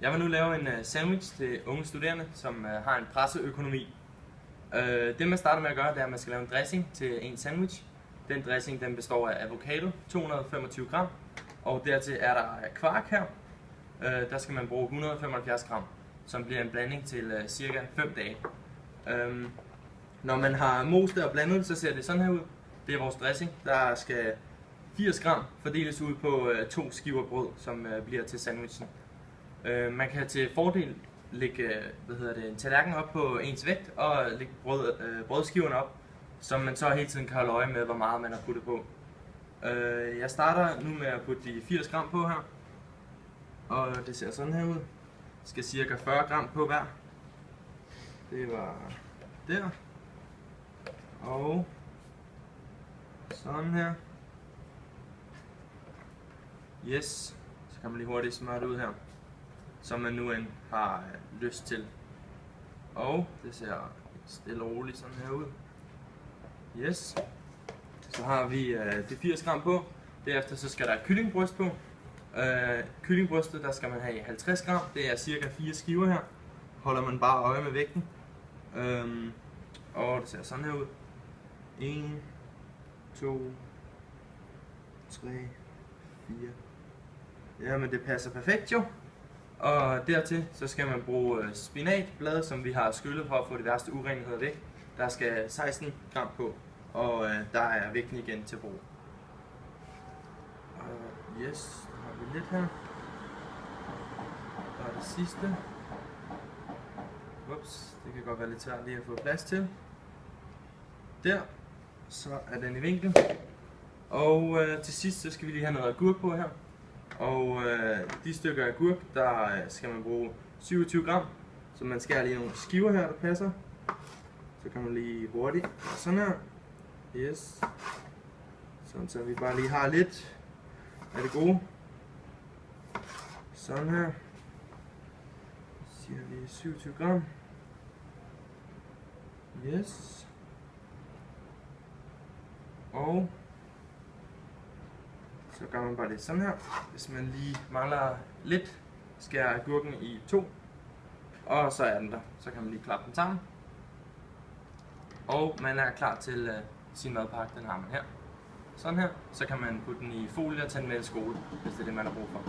Jeg vil nu lave en sandwich til unge studerende, som har en presset økonomi. Det man starter med at gøre, det er, at man skal lave en dressing til en sandwich. Den dressing den består af avocado, 225 gram, og dertil er der kvark her. Der skal man bruge 175 gram, som bliver en blanding til cirka 5 dage. Når man har most det og blandet, så ser det sådan her ud. Det er vores dressing. Der skal 80 gram fordeles ud på 2 skiver brød, som bliver til sandwichen. Man kan til fordel lægge en tallerken op på ens vægt og lægge brødskiverne op, så man så hele tiden kan holde øje med, hvor meget man har puttet på. Jeg starter nu med at putte de 80 gram på her, og det ser sådan her ud. Skal cirka 40 gram på hver. Det var der. Og sådan her. Yes. Så kan man lige hurtigt smøre det ud her, som man nu end har lyst til. Og det ser stille og roligt sådan her ud. Yes. Så har vi de 80 gram på. Derefter så skal der kyllingbryst på. Kyllingbrystet, der skal man have 50 gram. Det er cirka 4 skiver her. Holder man bare øje med vægten. Og det ser sådan her ud. 1, 2, 3, 4. Jamen det passer perfekt jo. Og dertil så skal man bruge spinatblade, som vi har skyllet for at få de værste urenheder væk. Der skal 16 gram på, og der er vægten igen til brug. Yes, så har vi lidt her. Og det sidste. Ups, det kan godt være lidt svært lige at få plads til. Der, så er den i vinkel. Og til sidst så skal vi lige have noget agurk på her. Og de stykker agurk, der skal man bruge 27 gram. Så man skærer lige nogle skiver her, der passer. Så kan man lige hurtigt. Sådan her. Yes. Sådan så vi bare lige har lidt af det gode. Sådan her. Så siger vi 27 gram. Yes. Og så gør man bare det sådan her. Hvis man lige mangler lidt, skærer agurken i 2. Og så er den der. Så kan man lige klappe den sammen. Og man er klar til sin madpakke. Den har man her. Sådan her. Så kan man putte den i folie og tage den med i skole, hvis det er det man har brug for.